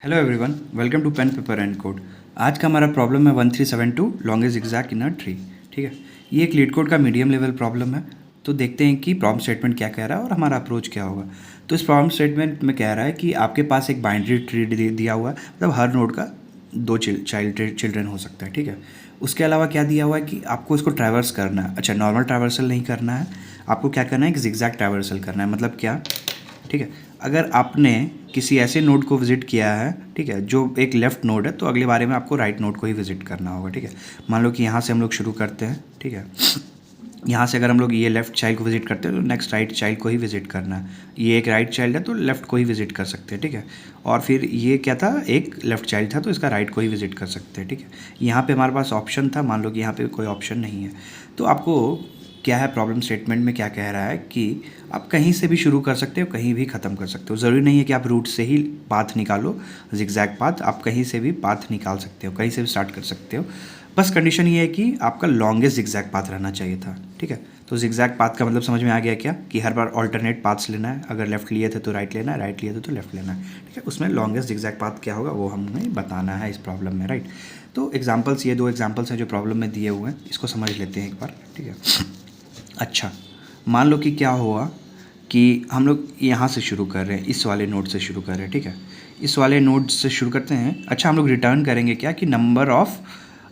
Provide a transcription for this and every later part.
Hello everyone, welcome to pen paper and code. आज का हमारा प्रॉब्लम है 1372 longest exact in a tree. ठीक है, ये एक लीड कोड का मीडियम लेवल प्रॉब्लम है। तो देखते हैं कि प्रॉब्लम स्टेटमेंट क्या कह रहा है और हमारा अप्रोच क्या होगा। तो इस प्रॉब्लम स्टेटमेंट में कह रहा है कि आपके पास एक बाइनरी ट्री दिया हुआ है, मतलब हर नोड का दो चिल्ड्रन हो सकता है। ठीक है, उसके अलावा क्या दिया हुआ है कि आपको इसको ट्रैवर्स करना है। अच्छा, नॉर्मल ट्रैवर्सल नहीं करना है, आपको क्या करना है, एक जिगजैग ट्रैवर्सल करना है। मतलब क्या? ठीक है, अगर आपने किसी ऐसे नोड को विज़िट किया है, ठीक है, जो एक लेफ़्ट नोड है, तो अगले बारे में आपको राइट नोड को ही विज़िट करना होगा। ठीक है, मान लो कि यहाँ से हम लोग शुरू करते हैं। ठीक है, यहाँ से अगर हम लोग ये लेफ़्ट चाइल्ड को विज़िट करते हैं तो नेक्स्ट राइट चाइल्ड को ही विज़िट करना है। ये एक राइट चाइल्ड है तो लेफ़्ट को ही विज़िट कर सकते हैं। ठीक है, और फिर ये क्या था, एक लेफ़्ट चाइल्ड था तो इसका राइट को ही विज़िट कर सकते हैं। ठीक है, यहाँ पे हमारे पास ऑप्शन था, मान लो कि यहाँ पे कोई ऑप्शन नहीं है। तो आपको क्या है, प्रॉब्लम स्टेटमेंट में क्या कह रहा है कि आप कहीं से भी शुरू कर सकते हो, कहीं भी ख़त्म कर सकते हो। ज़रूरी नहीं है कि आप रूट से ही पाथ निकालो, जिगजैग पाथ, आप कहीं से भी पाथ निकाल सकते हो, कहीं से भी स्टार्ट कर सकते हो। बस कंडीशन ये है कि आपका लॉन्गेस्ट जिगजैग पाथ रहना चाहिए था। ठीक है, तो जिगजैग पाथ का मतलब समझ में आ गया क्या, कि हर बार ऑल्टरनेट पाथ्स लेना है। अगर लेफ़्ट लिए थे तो राइट लेना है, राइट लिए थे तो लेफ़्ट लेना है। ठीक है, उसमें लॉन्गेस्ट जिगजैग पाथ क्या होगा वो हमें बताना है इस प्रॉब्लम में। राइट, तो एग्जाम्पल्स, ये दो एग्जाम्पल्स हैं जो प्रॉब्लम में दिए हुए हैं, इसको समझ लेते हैं एक बार। ठीक है, अच्छा, मान लो कि क्या हुआ कि हम लोग यहाँ से शुरू कर रहे हैं, इस वाले नोड से शुरू कर रहे हैं। ठीक है, इस वाले नोड से शुरू करते हैं। अच्छा, हम लोग रिटर्न करेंगे क्या, कि नंबर ऑफ़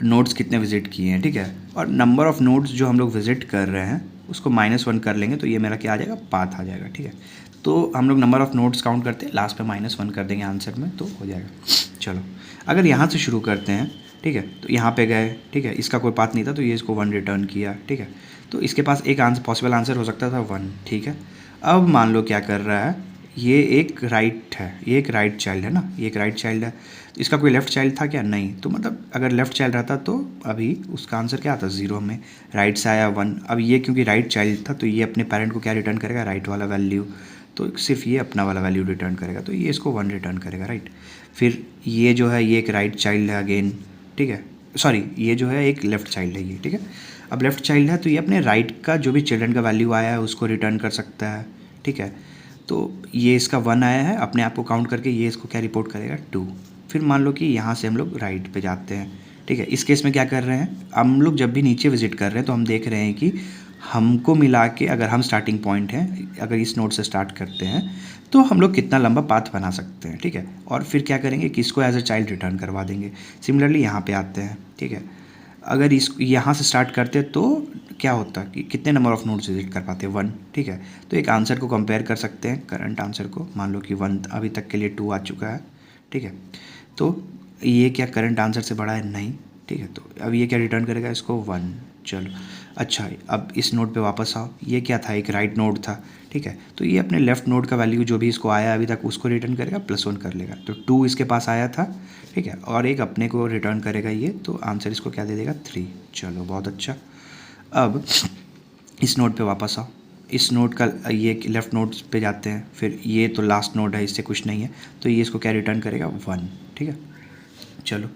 नोड्स कितने विज़िट किए हैं। ठीक है, और नंबर ऑफ़ नोड्स जो हम लोग विज़िट कर रहे हैं उसको -1 कर लेंगे तो ये मेरा क्या आ जाएगा, पाथ आ जाएगा। ठीक है, तो हम लोग नंबर ऑफ़ नोड्स काउंट करते हैं, लास्ट पे -1 कर देंगे आंसर में तो हो जाएगा। चलो, अगर यहाँ से शुरू करते हैं, ठीक है, तो यहाँ पे गए। ठीक है, इसका कोई पाथ नहीं था तो ये इसको 1 रिटर्न किया। ठीक है, तो इसके पास एक आंसर, पॉसिबल आंसर हो सकता था 1। ठीक है, अब मान लो क्या कर रहा है, ये एक राइट है, ये एक राइट चाइल्ड है ना, ये एक राइट चाइल्ड है। तो इसका कोई लेफ़्ट चाइल्ड था क्या? नहीं। तो मतलब अगर लेफ़्ट चाइल्ड रहता तो अभी उसका आंसर क्या आता, 0 में। राइट से आया 1। अब ये क्योंकि राइट चाइल्ड था तो ये अपने पेरेंट को क्या रिटर्न करेगा, राइट वाला वैल्यू। तो सिर्फ ये अपना वाला वैल्यू रिटर्न करेगा, तो ये इसको 1 रिटर्न करेगा। राइट, फिर ये जो है, ये एक राइट चाइल्ड है अगेन। ठीक है, सॉरी, ये जो है एक लेफ़्ट चाइल्ड है ये। ठीक है, अब लेफ़्ट चाइल्ड है तो ये अपने राइट का जो भी चिल्ड्रन का वैल्यू आया है उसको रिटर्न कर सकता है। ठीक है, तो ये इसका 1 आया है, अपने आप को काउंट करके ये इसको क्या रिपोर्ट करेगा, 2। फिर मान लो कि यहाँ से हम लोग राइट पे जाते हैं। ठीक है, इस केस में क्या कर रहे हैं, हम लोग जब भी नीचे विजिट कर रहे हैं तो हम देख रहे हैं कि हमको मिला के, अगर हम स्टार्टिंग पॉइंट हैं, अगर इस नोड से स्टार्ट करते हैं तो हम लोग कितना लंबा पाथ बना सकते हैं। ठीक है, और फिर क्या करेंगे कि इसको एज अ चाइल्ड रिटर्न करवा देंगे। सिमिलरली यहाँ पे आते हैं। ठीक है, अगर इस यहाँ से स्टार्ट करते तो क्या होता कि कितने नंबर ऑफ़ नोड्स विजिट कर पाते, 1। ठीक है, तो एक आंसर को कंपेयर कर सकते हैं, करंट आंसर को। मान लो कि 1, अभी तक के लिए 2 आ चुका है। ठीक है, तो ये क्या करंट आंसर से बड़ा है? नहीं। ठीक है, तो अब ये क्या रिटर्न करेगा, इसको 1। चलो, अच्छा, अब इस नोड पे वापस आओ। ये क्या था, एक राइट नोड था। ठीक है, तो ये अपने लेफ़्ट नोड का वैल्यू जो भी इसको आया अभी तक उसको रिटर्न करेगा, +1 कर लेगा। तो 2 इसके पास आया था। ठीक है, और एक अपने को रिटर्न करेगा ये, तो आंसर इसको क्या दे देगा, 3। चलो, बहुत अच्छा। अब इस नोड पे वापस आओ। इस नोड का, ये लेफ़्ट नोड पे जाते हैं। फिर ये तो लास्ट नोड है, इससे कुछ नहीं है, तो ये इसको क्या रिटर्न करेगा, 1। ठीक है, चलो,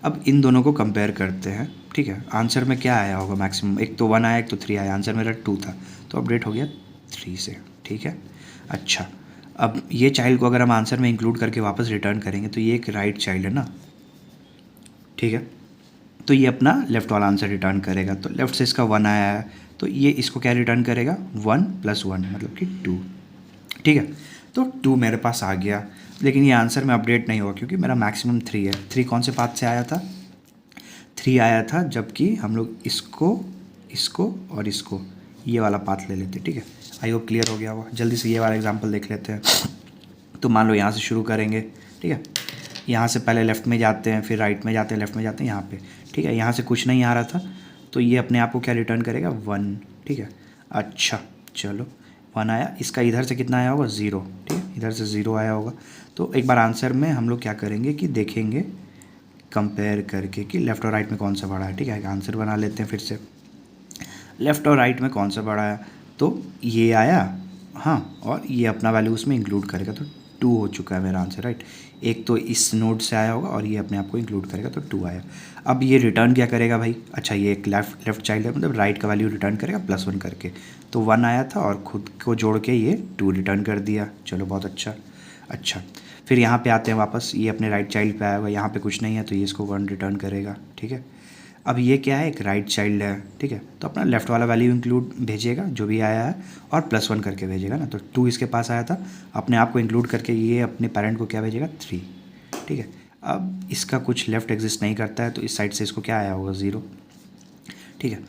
अब इन दोनों को कंपेयर करते हैं। ठीक है, आंसर में क्या आया होगा मैक्सिमम, एक तो 1 आया, एक तो 3 आया। आंसर मेरा 2 था तो अपडेट हो गया 3 से। ठीक है, अच्छा, अब ये चाइल्ड को अगर हम आंसर में इंक्लूड करके वापस रिटर्न करेंगे तो ये एक राइट चाइल्ड है ना। ठीक है, तो ये अपना लेफ़्ट वाला आंसर रिटर्न करेगा। तो लेफ़्ट से इसका 1 आया है तो ये इसको क्या रिटर्न करेगा, 1 + 1 मतलब कि 2। ठीक है, तो 2 मेरे पास आ गया, लेकिन ये आंसर में अपडेट नहीं हुआ क्योंकि मेरा मैक्सिमम 3 है। 3 कौन से पाथ से आया था, 3 आया था जबकि हम लोग इसको, इसको और इसको, ये वाला पाथ ले लेते। ठीक है, आई होप क्लियर हो गया होगा। जल्दी से ये वाला एग्जांपल देख लेते हैं। तो मान लो यहाँ से शुरू करेंगे। ठीक है, यहाँ से पहले लेफ़्ट में जाते हैं, फिर राइट में जाते हैं, लेफ़्ट में जाते हैं यहाँ पे। ठीक है, यहाँ से कुछ नहीं आ रहा था तो ये अपने आप को क्या रिटर्न करेगा, 1। ठीक है, अच्छा, चलो, 1 आया। इसका इधर से कितना आया होगा, 0। ठीक है, इधर से 0 आया होगा। तो एक बार आंसर में हम लोग क्या करेंगे कि देखेंगे कंपेयर करके कि लेफ़्ट और राइट में कौन सा बड़ा है। ठीक है, एक आंसर बना लेते हैं फिर से, लेफ़्ट और राइट में कौन सा बड़ा है। तो ये आया, हाँ, और ये अपना वैल्यू उसमें इंक्लूड करेगा तो 2 हो चुका है मेरा आंसर। राइट, एक तो इस नोड से आया होगा और ये अपने आप को इंक्लूड करेगा तो 2 आया। अब ये रिटर्न क्या करेगा भाई, अच्छा, ये एक लेफ़्ट चाइल्ड है, मतलब राइट का वैल्यू रिटर्न करेगा +1 करके। तो 1 आया था और खुद को जोड़ के ये 2 रिटर्न कर दिया। चलो, बहुत अच्छा। अच्छा, फिर यहाँ पे आते हैं वापस, ये अपने राइट चाइल्ड पे आया हुआ, यहाँ पे कुछ नहीं है तो ये इसको 1 रिटर्न करेगा, ठीक है। अब ये क्या है, एक राइट चाइल्ड है, ठीक है, तो अपना लेफ़्ट वाला वैल्यू इंक्लूड भेजेगा जो भी आया है और +1 करके भेजेगा ना, तो 2 इसके पास आया था, अपने आप को इंक्लूड करके ये अपने पेरेंट को क्या भेजेगा, 3, ठीक है। अब इसका कुछ लेफ़्ट एग्जिस्ट नहीं करता है तो इस साइड से इसको क्या आया होगा, 0, ठीक है।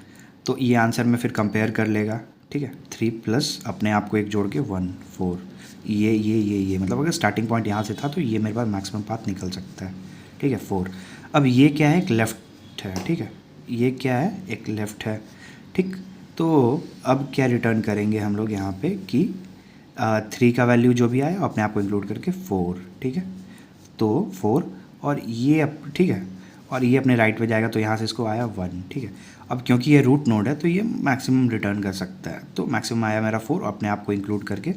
तो ये आंसर में फिर कंपेयर कर लेगा, ठीक है, 3 प्लस अपने आप को एक जोड़ के 1, 4, ये मतलब अगर स्टार्टिंग पॉइंट यहाँ से था तो ये मेरे पास मैक्सिमम पाथ निकल सकता है, ठीक है, 4। अब ये क्या है, एक लेफ़्ट है, ठीक है, ये क्या है, एक लेफ़्ट है, ठीक। तो अब क्या रिटर्न करेंगे हम लोग यहाँ पे कि 3 का वैल्यू जो भी आया अपने आप को इंक्लूड करके 4, ठीक है, तो 4 और ये ठीक है, और ये अपने राइट में जाएगा तो यहाँ से इसको आया 1, ठीक है। अब क्योंकि ये रूट नोड है तो ये मैक्सिमम रिटर्न कर सकता है, तो मैक्सिमम आया मेरा 4, अपने आप को इंक्लूड करके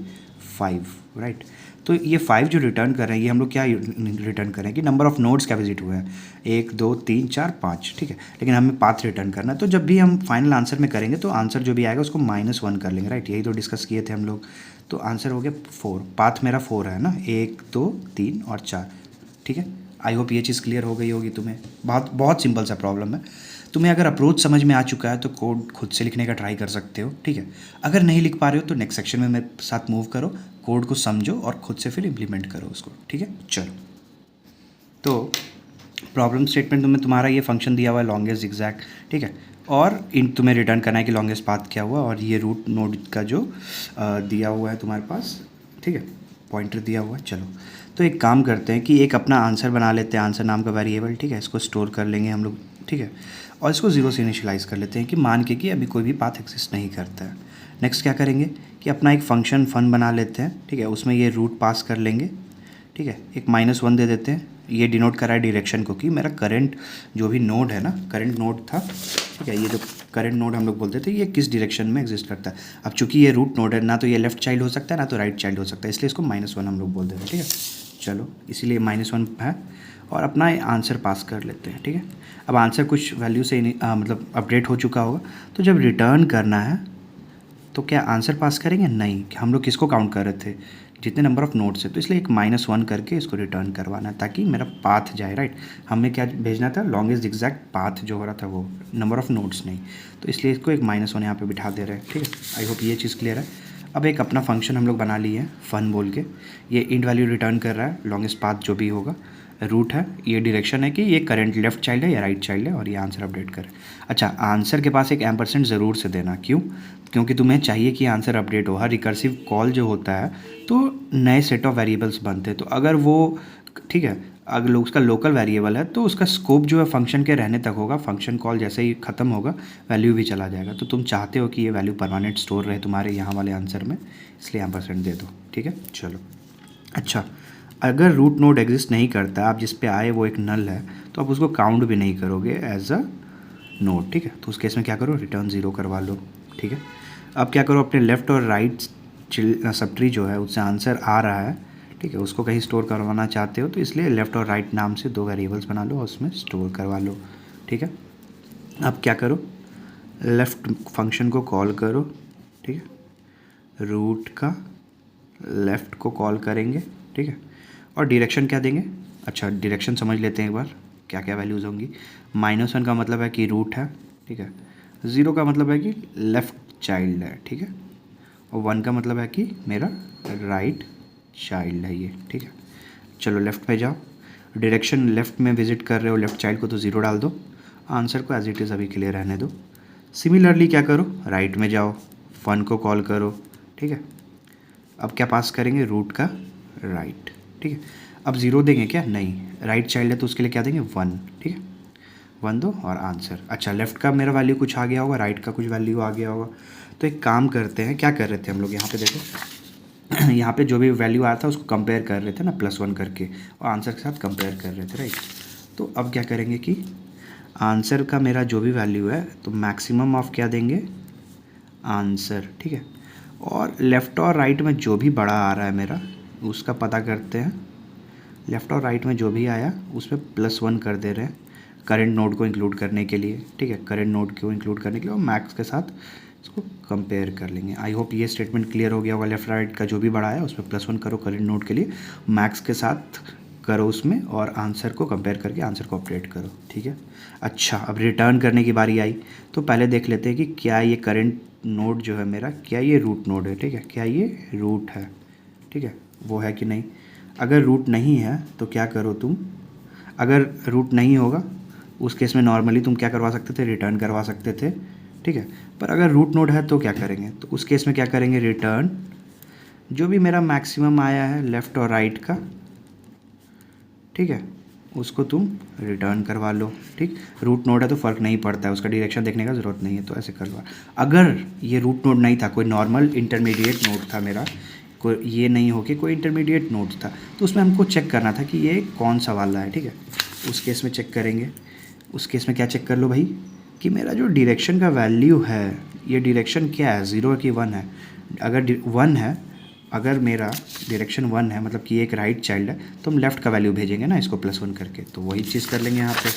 5, राइट। तो ये 5 जो रिटर्न कर रहे हैं, ये हम लोग क्या रिटर्न कर रहे हैं कि नंबर ऑफ़ नोड्स क्या विजिट हुए हैं, 1 2 3 4 5, ठीक है, लेकिन हमें पाथ रिटर्न करना है। तो जब भी हम फाइनल आंसर में करेंगे तो आंसर जो भी आएगा उसको -1 कर लेंगे, राइट, यही तो डिस्कस किए थे हम लोग। तो आंसर हो गया 4, पाथ मेरा 4 है ना, 1 2 3 और 4, ठीक है। आई होप ये चीज़ क्लियर हो गई होगी तुम्हें, बहुत सिंपल सा प्रॉब्लम है। तुम्हें अगर अप्रोच समझ में आ चुका है तो कोड खुद से लिखने का ट्राई कर सकते हो, ठीक है। अगर नहीं लिख पा रहे हो तो नेक्स्ट सेक्शन में मेरे साथ मूव करो, कोड को समझो और खुद से फिर इम्प्लीमेंट करो उसको, ठीक है। चलो, तो प्रॉब्लम स्टेटमेंट में तुम्हारा ये फंक्शन दिया हुआ है लॉन्गेस्ट ज़िगज़ैग, ठीक है, और इन तुम्हें रिटर्न करना है कि लॉन्गेस्ट पाथ क्या हुआ, और ये रूट नोड का जो दिया हुआ है तुम्हारे पास, ठीक है, पॉइंटर दिया हुआ है। चलो, तो एक काम करते हैं कि एक अपना आंसर बना लेते हैं, आंसर नाम का वेरिएबल, ठीक है, इसको स्टोर कर लेंगे हम लोग, ठीक है, और इसको 0 से इनिशियलाइज़ कर लेते हैं कि मान के कि अभी कोई भी पाथ एग्जिस्ट नहीं करता है। नेक्स्ट क्या करेंगे कि अपना एक फंक्शन फन बना लेते हैं, ठीक है, उसमें ये रूट पास कर लेंगे, ठीक है, एक -1 दे देते हैं, ये डिनोट करा है डायरेक्शन को कि मेरा करंट जो भी नोड है ना, करंट नोड था, ठीक है, ये जो करंट नोड हम लोग बोलते थे ये किस डायरेक्शन में एग्जिस्ट करता है। अब चूंकि ये रूट नोड है, ना तो ये लेफ्ट चाइल्ड हो सकता है ना तो राइट चाइल्ड हो सकता है, इसलिए इसको -1 हम लोग बोल देते हैं, ठीक है। चलो, इसीलिए -1 है, और अपना आंसर पास कर लेते हैं, ठीक है। अब आंसर कुछ वैल्यू से मतलब अपडेट हो चुका होगा, तो जब रिटर्न करना है तो क्या आंसर पास करेंगे, नहीं, हम लोग किसको काउंट कर रहे थे, जितने नंबर ऑफ़ नोड्स है, तो इसलिए एक -1 करके इसको रिटर्न करवाना है ताकि मेरा पाथ जाए, राइट। हमें क्या भेजना था, लॉन्गेस्ट ज़िगज़ैग पाथ जो हो रहा था वो, नंबर ऑफ़ नोड्स नहीं, तो इसलिए इसको एक -1 यहाँ पे बिठा दे रहे हैं, ठीक है। आई होप ये चीज़ क्लियर है। अब एक अपना फंक्शन हम लोग बना लिए हैं फन बोल के, ये इंट वैल्यू रिटर्न कर रहा है, लॉन्गेस्ट पाथ जो भी होगा, रूट है, ये डायरेक्शन है कि ये करंट लेफ्ट चाइल्ड है या राइट चाइल्ड है, और ये आंसर अपडेट करे। अच्छा, आंसर के पास एक % ज़रूर से देना, क्यों, क्योंकि तुम्हें चाहिए कि आंसर अपडेट हो। हर रिकर्सिव कॉल जो होता है तो नए सेट ऑफ वेरिएबल्स बनते हैं, तो अगर वो, ठीक है, अगर उसका लोकल वेरिएबल है तो उसका स्कोप जो है फंक्शन के रहने तक होगा, फंक्शन कॉल जैसे ही ख़त्म होगा वैल्यू भी चला जाएगा। तो तुम चाहते हो कि ये वैल्यू परमानेंट स्टोर रहे तुम्हारे यहाँ वाले आंसर में, इसलिए % दे दो, ठीक है। चलो, अच्छा, अगर रूट नोड एग्जिस्ट नहीं करता, आप जिस पे आए वो एक नल है, तो आप उसको काउंट भी नहीं करोगे एज अ नोड, ठीक है। तो उस केस में क्या करो, रिटर्न 0 करवा लो, ठीक है। अब क्या करो, अपने लेफ़्ट और राइट सब ट्री जो है उससे आंसर आ रहा है, ठीक है, उसको कहीं स्टोर करवाना चाहते हो तो इसलिए लेफ़्ट और राइट नाम से 2 वेरिएबल्स बना लो और उसमें स्टोर करवा लो, ठीक है। अब क्या करो, लेफ़्ट फंक्शन को कॉल करो, ठीक है, रूट का लेफ़्ट को कॉल करेंगे, ठीक है, और डायरेक्शन क्या देंगे, अच्छा डायरेक्शन समझ लेते हैं एक बार, क्या क्या वैल्यूज़ होंगी। -1 का मतलब है कि रूट है, ठीक है, 0 का मतलब है कि लेफ़्ट चाइल्ड है, ठीक है, और 1 का मतलब है कि मेरा राइट चाइल्ड है ये, ठीक है। चलो, लेफ़्ट पे जाओ, डायरेक्शन लेफ़्ट में विजिट कर रहे हो लेफ़्ट चाइल्ड को तो 0 डाल दो, आंसर को एज इट इज़ अभी क्लियर रहने दो। सिमिलरली क्या करो, राइट में जाओ, फन को कॉल करो, ठीक है। अब क्या पास करेंगे, रूट का राइट, ठीक है। अब 0 देंगे क्या, नहीं, राइट चाइल्ड है तो उसके लिए क्या देंगे, 1, ठीक है, 1 दो और आंसर। अच्छा, लेफ़्ट का मेरा वैल्यू कुछ आ गया होगा, राइट का कुछ वैल्यू आ गया होगा, तो एक काम करते हैं, क्या कर रहे थे हम लोग यहाँ पे देखो यहाँ पे जो भी वैल्यू आया था उसको कंपेयर कर रहे थे ना +1 करके, और आंसर के साथ कंपेयर कर रहे थे, राइट। तो अब क्या करेंगे कि आंसर का मेरा जो भी वैल्यू है तो मैक्सिमम ऑफ क्या देंगे, आंसर, ठीक है, और लेफ़्ट और राइट में जो भी बड़ा आ रहा है मेरा उसका पता करते हैं। लेफ़्ट और राइट में जो भी आया उसमें +1 कर दे रहे हैं करंट नोड को इंक्लूड करने के लिए, ठीक है, करंट नोड को इंक्लूड करने के लिए, और मैक्स के साथ इसको कंपेयर कर लेंगे। आई होप ये स्टेटमेंट क्लियर हो गया होगा। लेफ्ट राइट का जो भी बड़ा है उसमें +1 करो करेंट नोड के लिए, मैक्स के साथ करो उसमें, और आंसर को कंपेयर करके आंसर को अपडेट करो। ठीक है। अच्छा, अब रिटर्न करने की बारी आई, तो पहले देख लेते हैं कि क्या ये करेंट नोड जो है मेरा, क्या ये रूट नोड है। ठीक है, क्या ये रूट है, ठीक है, वो है कि नहीं। अगर रूट नहीं है तो क्या करो तुम, अगर रूट नहीं होगा उस केस में नॉर्मली तुम क्या करवा सकते थे, रिटर्न करवा सकते थे। ठीक है, पर अगर रूट नोड है तो क्या करेंगे, तो उस केस में क्या करेंगे, रिटर्न जो भी मेरा मैक्सिमम आया है लेफ़्ट और राइट का, ठीक है, उसको तुम रिटर्न करवा लो। ठीक, रूट नोड है तो फ़र्क नहीं पड़ता है, उसका डायरेक्शन देखने का ज़रूरत नहीं है, तो ऐसे करवा। अगर ये रूट नोड नहीं था, कोई नॉर्मल इंटरमीडिएट नोड था मेरा, कोई ये नहीं हो कि कोई इंटरमीडिएट नोड था, तो उसमें हमको चेक करना था कि ये कौन सा वाला है। ठीक है, उस केस में चेक करेंगे। उस केस में क्या चेक कर लो भाई, कि मेरा जो डायरेक्शन का वैल्यू है, ये डायरेक्शन क्या है, 0 की 1 है। अगर 1 है, अगर मेरा डायरेक्शन 1 है, मतलब कि एक राइट चाइल्ड है, तो हम लेफ़्ट का वैल्यू भेजेंगे ना इसको +1 करके, तो वही चीज़ कर लेंगे यहाँ पे।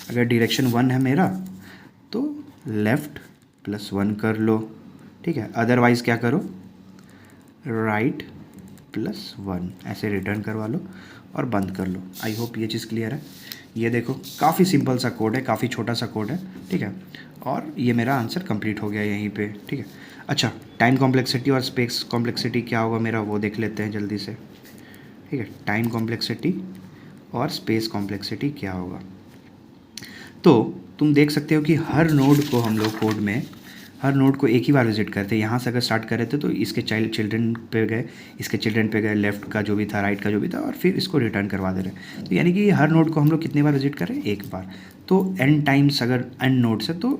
अगर डायरेक्शन 1 है मेरा तो लेफ़्ट +1 कर लो। ठीक है, अदरवाइज़ क्या करो, राइट +1 ऐसे रिटर्न करवा लो और बंद कर लो। आई होप ये चीज़ क्लियर है। ये देखो, काफ़ी सिंपल सा कोड है, काफ़ी छोटा सा कोड है। ठीक है, और ये मेरा आंसर कंप्लीट हो गया यहीं पे। ठीक है। अच्छा, टाइम कॉम्प्लेक्सिटी और स्पेस कॉम्प्लेक्सिटी क्या होगा मेरा, वो देख लेते हैं जल्दी से। ठीक है, टाइम कॉम्प्लेक्सिटी और स्पेस कॉम्प्लेक्सिटी क्या होगा। तो तुम देख सकते हो कि हर नोड को हम लोग कोड में, हर नोड को एक ही बार विजिट करते हैं। यहाँ से अगर स्टार्ट कर रहे थे तो इसके चिल्ड्रन पे गए, इसके चिल्ड्रन पे गए, लेफ़्ट का जो भी था, राइट का जो भी था, और फिर इसको रिटर्न करवा दे रहे हैं। तो यानी कि हर नोड को हम लोग कितने बार विजिट करें, एक बार। तो n टाइम्स अगर n नोड्स है तो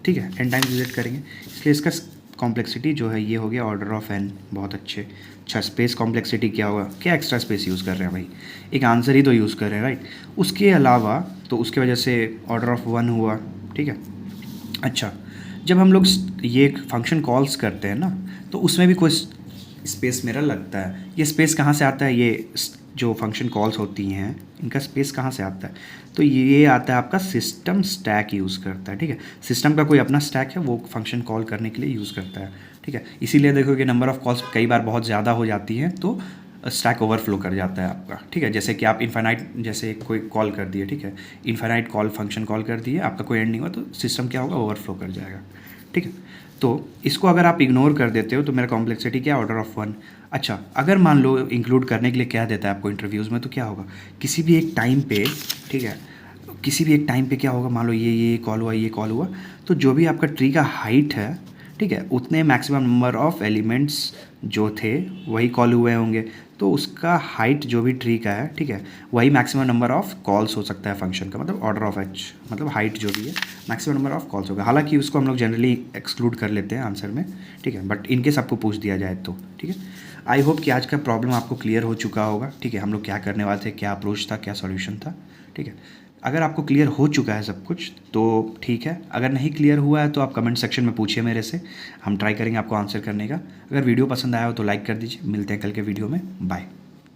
ठीक है, n टाइम्स विजिट करेंगे, इसलिए इसका कॉम्प्लेक्सिटी जो है ये हो गया ऑर्डर ऑफ n। बहुत अच्छे। अच्छा, स्पेस कॉम्प्लेक्सिटी क्या होगा, क्या एक्स्ट्रा स्पेस यूज़ कर रहे हैं भाई, एक आंसर ही तो यूज़ कर रहे हैं, राइट। उसके अलावा तो उसके वजह से ऑर्डर ऑफ 1 हुआ। ठीक है। अच्छा, जब हम लोग ये फंक्शन कॉल्स करते हैं ना, तो उसमें भी कोई स्पेस मेरा लगता है। ये स्पेस कहाँ से आता है, ये जो फंक्शन कॉल्स होती हैं इनका स्पेस कहाँ से आता है, तो ये आता है आपका सिस्टम स्टैक यूज़ करता है। ठीक है, सिस्टम का कोई अपना स्टैक है, वो फंक्शन कॉल करने के लिए यूज़ करता है। ठीक है, इसीलिए देखो कि नंबर ऑफ़ कॉल्स कई बार बहुत ज़्यादा हो जाती हैं तो स्टैक ओवरफ्लो कर जाता है आपका। ठीक है, जैसे कि आप इन्फाइनाइट, जैसे कोई कॉल कर दिए, ठीक है, इन्फाइनाइट कॉल फंक्शन कॉल कर दिए, आपका कोई एंड नहीं हुआ, तो सिस्टम क्या होगा, ओवरफ्लो कर जाएगा। ठीक है, तो इसको अगर आप इग्नोर कर देते हो तो मेरा कॉम्प्लेक्सिटी क्या, ऑर्डर ऑफ 1। अच्छा, अगर मान लो इंक्लूड करने के लिए क्या देता है आपको इंटरव्यूज़ में, तो क्या होगा, किसी भी एक टाइम पे, ठीक है, किसी भी एक टाइम पे क्या होगा, मान लो ये कॉल हुआ, ये कॉल हुआ, तो जो भी आपका ट्री का हाइट है, ठीक है, उतने मैक्सिमम नंबर ऑफ़ एलिमेंट्स जो थे वही कॉल हुए होंगे, तो उसका हाइट जो भी ट्री का है, ठीक है, वही मैक्सिमम नंबर ऑफ़ कॉल्स हो सकता है फंक्शन का, मतलब ऑर्डर ऑफ h, मतलब हाइट जो भी है मैक्सिमम नंबर ऑफ़ कॉल्स होगा। हालांकि उसको हम लोग जनरली एक्सक्लूड कर लेते हैं आंसर में। ठीक है, बट इनकेस आपको पूछ दिया जाए तो। ठीक है, आई होप कि आज का प्रॉब्लम आपको क्लियर हो चुका होगा। ठीक है, हम लोग क्या करने वाले थे, क्या अप्रोच था, क्या सॉल्यूशन था। ठीक है, अगर आपको क्लियर हो चुका है सब कुछ तो ठीक है, अगर नहीं क्लियर हुआ है तो आप कमेंट सेक्शन में पूछिए मेरे से, हम ट्राई करेंगे आपको आंसर करने का। अगर वीडियो पसंद आया हो तो लाइक कर दीजिए। मिलते हैं कल के वीडियो में, बाय।